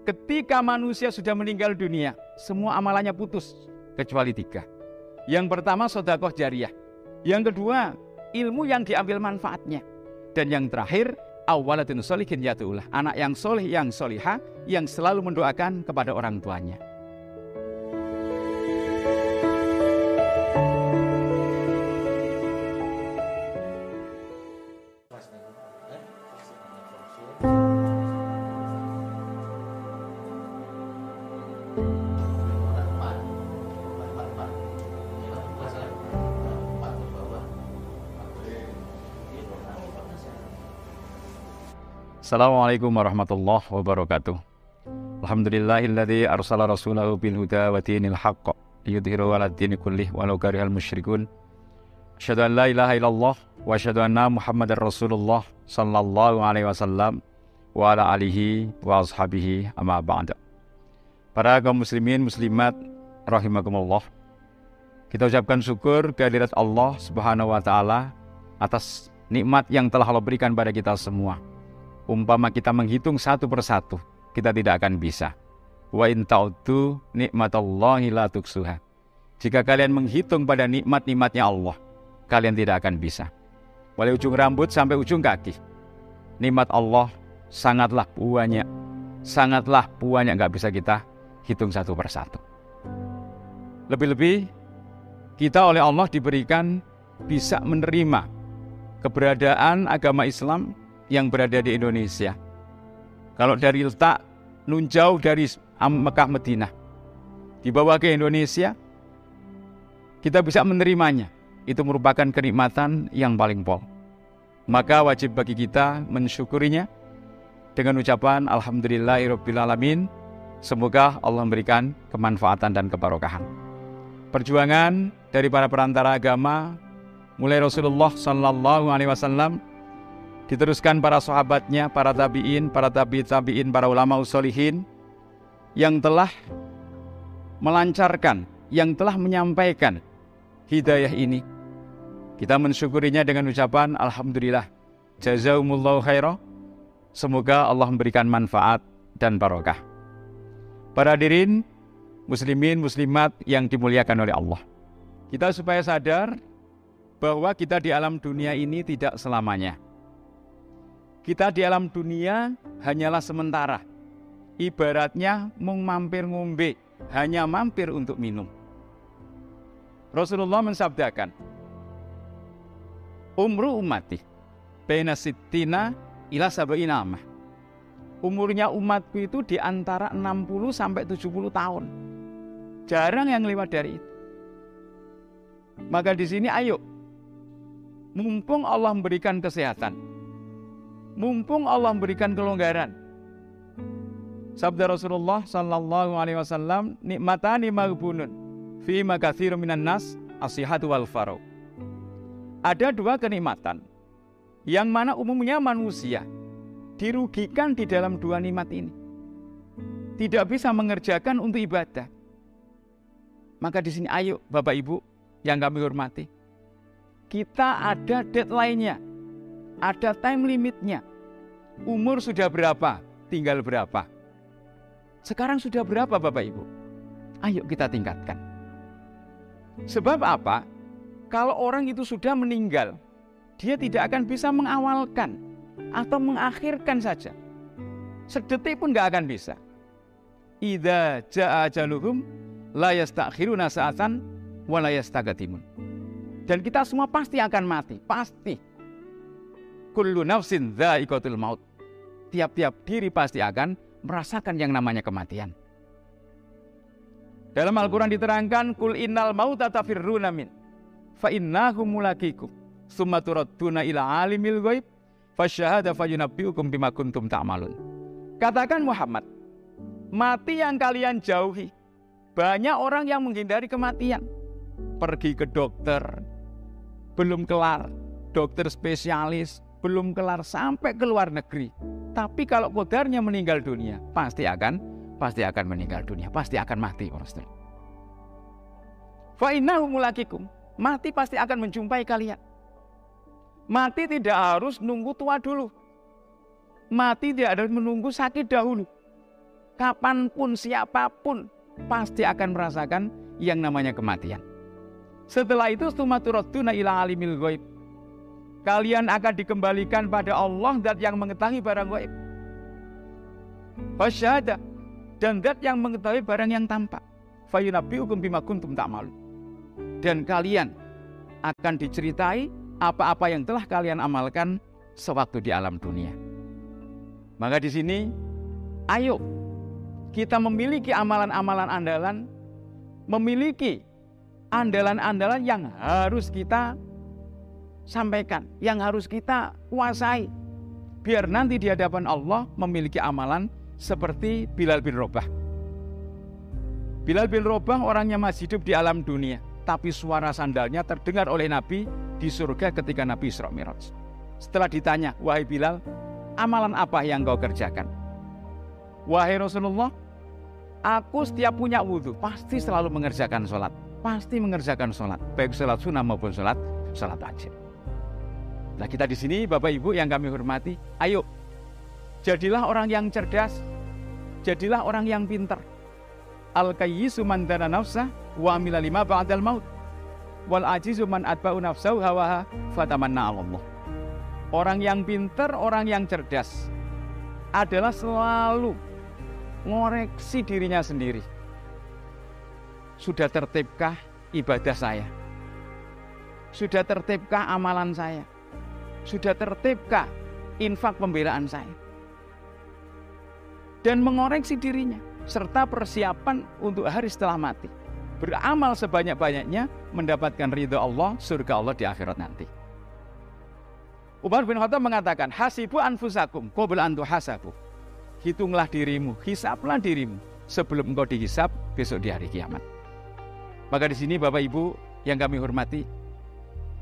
Ketika manusia sudah meninggal dunia, semua amalannya putus kecuali 3. Yang pertama sedekah jariyah, yang kedua ilmu yang diambil manfaatnya, dan yang terakhir awalatun sholihin yad'ulah, anak yang soleh yang solihah yang selalu mendoakan kepada orang tuanya. Assalamualaikum warahmatullahi wabarakatuh. Alhamdulillahilladzi arsala rasulahu bil huda wa dinil haqq liyudhhirahu 'alad dini kullih walau karihal musyrikun. Asyhadu an la ilaha illallah wa asyhadu anna Muhammadar Rasulullah sallallahu alaihi wasallam wa ala alihi wa ashabihi amma ba'da. Para kaum muslimin muslimat rahimakumullah. Kita ucapkan syukur kehadirat Allah Subhanahu wa taala atas nikmat yang telah Allah berikan pada kita semua. Umpama kita menghitung satu persatu, kita tidak akan bisa. Wa in ta'uddu nikmatallahi la tuksuha. Jika kalian menghitung pada nikmat-nikmatnya Allah, kalian tidak akan bisa. Mulai ujung rambut sampai ujung kaki, nikmat Allah sangatlah banyak, nggak bisa kita hitung satu persatu. Lebih-lebih kita oleh Allah diberikan bisa menerima keberadaan agama Islam yang berada di Indonesia. Kalau dari letak nunjau dari Mekah Madinah dibawa ke Indonesia, kita bisa menerimanya. Itu merupakan kenikmatan yang paling pol. Maka wajib bagi kita mensyukurinya dengan ucapan alhamdulillahirabbil alamin. Semoga Allah memberikan kemanfaatan dan kebarokahan. Perjuangan dari para perantara agama mulai Rasulullah sallallahu alaihi wasallam, diteruskan para sahabatnya, para tabi'in, para tabi'in, para ulama usholihin yang telah melancarkan, yang telah menyampaikan hidayah ini. Kita mensyukurinya dengan ucapan alhamdulillah, jazakumullahu khairah. Semoga Allah memberikan manfaat dan barokah. Para hadirin muslimin muslimat yang dimuliakan oleh Allah, kita supaya sadar bahwa kita di alam dunia ini tidak selamanya. Kita di alam dunia hanyalah sementara. Ibaratnya mung mampir ngombe, hanya mampir untuk minum. Rasulullah mensabdakan, umru ummati baina sittina ila sab'ina amah. Umurnya umatku itu di antara 60 sampai 70 tahun. Jarang yang lewat dari itu. Maka di sini ayo, mumpung Allah memberikan kesehatan, mumpung Allah memberikan kelonggaran. Sabda Rasulullah sallallahu alaihi wasallam, nikmatani maghbunun fi ma katsirun minan nas as-sihhatu wal faragh. Ada 2 kenikmatan yang mana umumnya manusia dirugikan di dalam 2 nikmat ini. Tidak bisa mengerjakan untuk ibadah. Maka di sini ayo Bapak Ibu yang kami hormati, kita ada deadline-nya, ada time limitnya. Umur sudah berapa, tinggal berapa. Sekarang sudah berapa Bapak Ibu? Ayo kita tingkatkan. Sebab apa? Kalau orang itu sudah meninggal, dia tidak akan bisa mengawalkan atau mengakhirkan saja. Sedetik pun gak akan bisa. Idza jaa ajaluhum la yastakhiruna sa'atan wa la yastaqdimun. Dan kita semua pasti akan mati, pasti. Kullu nafsin dha'iqatul maut. Tiap-tiap diri pasti akan merasakan yang namanya kematian. Dalam Al-Quran diterangkan, Kul innal mauta tafirruna min fa innahu mulaqikum summa turadduna ila alimil ghaib fasyahada fayunabbiukum bima kuntum ta'malun. Katakan Muhammad, mati yang kalian jauhi. Banyak orang yang menghindari kematian. Pergi ke dokter, belum kelar. Dokter spesialis, belum kelar sampai ke luar negeri. Tapi kalau qadarnya meninggal dunia, pasti akan meninggal dunia, pasti akan mati. Fa innahu mulaqikum, mati pasti akan menjumpai kalian. Mati tidak harus nunggu tua dulu. Mati tidak harus menunggu sakit dahulu. kapanpun, siapapun pasti akan merasakan yang namanya kematian. Setelah itu tsummaturadduna ila alimil ghaib. Kalian akan dikembalikan pada Allah, zat yang mengetahui barang gaib. Fasyahada, dan zat yang mengetahui barang yang tampak. Fayunabbi'ukum bima kuntum ta'malun. Dan kalian akan diceritai apa-apa yang telah kalian amalkan sewaktu di alam dunia. Maka di sini, ayo kita memiliki amalan-amalan andalan, memiliki andalan-andalan yang harus kita sampaikan, yang harus kita kuasai, biar nanti di hadapan Allah memiliki amalan seperti Bilal bin Rabah. Bilal bin Rabah orangnya masih hidup di alam dunia, tapi suara sandalnya terdengar oleh Nabi di surga ketika Nabi Isra Mi'raj. Setelah ditanya, wahai Bilal, amalan apa yang kau kerjakan? Wahai Rasulullah, aku setiap punya wudhu pasti selalu mengerjakan sholat. Pasti mengerjakan sholat, baik sholat sunnah maupun sholat wajib. Nah, kita di sini Bapak Ibu yang kami hormati, ayo jadilah orang yang cerdas, jadilah orang yang pintar. Al-kayyisu man dana nafsah wa amila lima ba'dal maut wal ajizu man atba'u nafsahu hawaha fatamanna 'ala Allah. Orang yang pintar, orang yang cerdas adalah selalu ngoreksi dirinya sendiri. Sudah tertibkah ibadah saya? Sudah tertibkah amalan saya? Sudah tertibkah infak pembelaan saya? Dan mengoreksi dirinya serta persiapan untuk hari setelah mati. Beramal sebanyak-banyaknya mendapatkan ridha Allah, surga Allah di akhirat nanti. Umar bin Khattab mengatakan, hasibu anfusakum qabla an tuhasabu. Hitunglah dirimu, hisablah dirimu sebelum engkau dihisab besok di hari kiamat. Maka di sini Bapak Ibu yang kami hormati,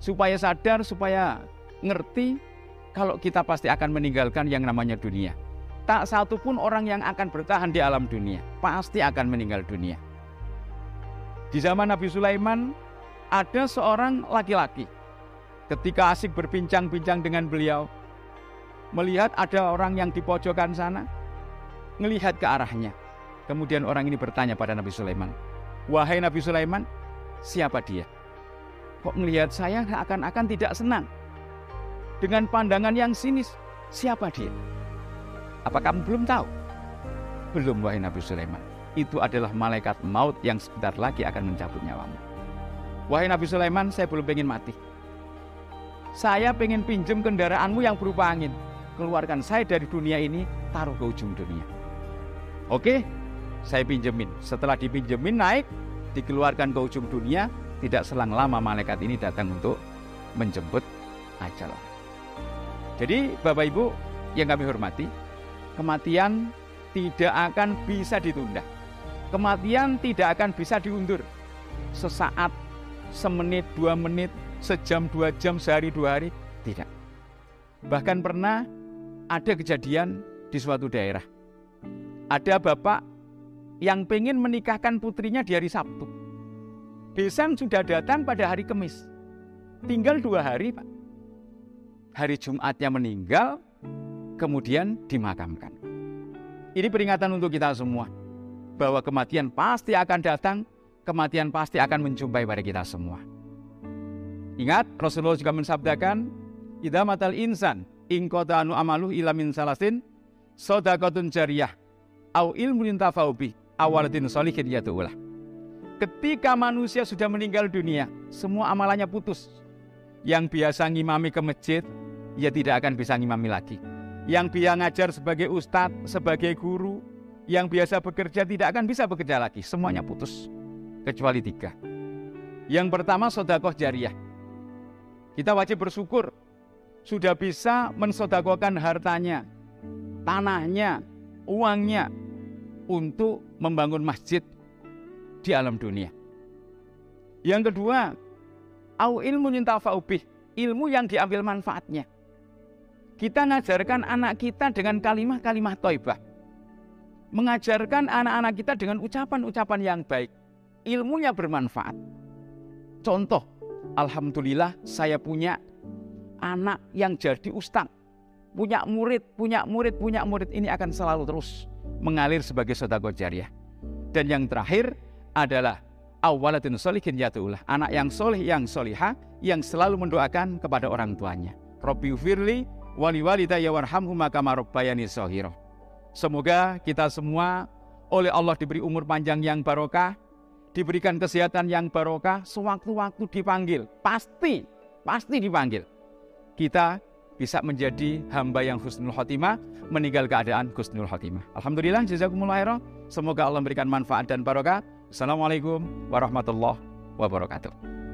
supaya sadar, supaya ngerti kalau kita pasti akan meninggalkan yang namanya dunia. Tak satu pun orang yang akan bertahan di alam dunia, pasti akan meninggal dunia. Di zaman Nabi Sulaiman ada seorang laki-laki, ketika asik berbincang-bincang dengan beliau, melihat ada orang yang di pojokan sana, melihat ke arahnya. Kemudian orang ini bertanya pada Nabi Sulaiman, wahai Nabi Sulaiman, siapa dia? Kok melihat saya akan tidak senang? Dengan pandangan yang sinis, siapa dia? Apa kamu belum tahu? Belum, wahai Nabi Sulaiman. Itu adalah malaikat maut yang sebentar lagi akan mencabut nyawamu. Wahai Nabi Sulaiman, saya belum pengen mati. Saya pengen pinjam kendaraanmu yang berupa angin. Keluarkan saya dari dunia ini, taruh ke ujung dunia. Oke, saya pinjemin. Setelah dipinjemin naik, dikeluarkan ke ujung dunia. Tidak selang lama malaikat ini datang untuk menjemput ajal. Jadi Bapak Ibu yang kami hormati, kematian tidak akan bisa ditunda. Kematian tidak akan bisa diundur. Sesaat, semenit, 2 menit, sejam, 2 jam, sehari, 2 hari, tidak. Bahkan pernah ada kejadian di suatu daerah. Ada bapak yang pengen menikahkan putrinya di hari Sabtu. Besan sudah datang pada hari Kamis. Tinggal 2 hari, Pak. Hari Jumatnya meninggal, kemudian dimakamkan. Ini peringatan untuk kita semua, bahwa kematian pasti akan datang, kematian pasti akan menjumpai pada kita semua. Ingat, Rasulullah juga mensabdakan, idza matal insan in qata anu amalu ila min salasin shadaqatun jariyah au ilmun yantafa'u bi awaladin sholihin yad'ulah. Ketika manusia sudah meninggal dunia, semua amalannya putus. Yang biasa ngimami ke masjid, ya tidak akan bisa ngimami lagi. Yang biasa ngajar sebagai ustadz, sebagai guru, yang biasa bekerja tidak akan bisa bekerja lagi. Semuanya putus, kecuali 3. Yang pertama, sedekah jariyah. Kita wajib bersyukur sudah bisa mensedekahkan hartanya, tanahnya, uangnya untuk membangun masjid di alam dunia. Yang kedua, au ilmu yantafa'u bih, ilmu yang diambil manfaatnya. Kita mengajarkan anak kita dengan kalimat-kalimat thayyibah. Mengajarkan anak-anak kita dengan ucapan-ucapan yang baik. Ilmunya bermanfaat. Contoh, alhamdulillah saya punya anak yang jadi ustaz. Punya murid. Ini akan selalu terus mengalir sebagai sedekah jariyah. Dan yang terakhir adalah awalatun sholihin yad'ulah, anak yang soleh yang solihah yang selalu mendoakan kepada orang tuanya. Rabbighfirli wali walidayya warhamhuma kama rabbayani shaghira. Semoga kita semua oleh Allah diberi umur panjang yang barokah, diberikan kesehatan yang barokah, sewaktu-waktu dipanggil, pasti dipanggil. Kita bisa menjadi hamba yang husnul khotimah, meninggal keadaan husnul khotimah. Alhamdulillah, jazakumullah khairan. Semoga Allah memberikan manfaat dan barokah. Assalamualaikum warahmatullahi wabarakatuh.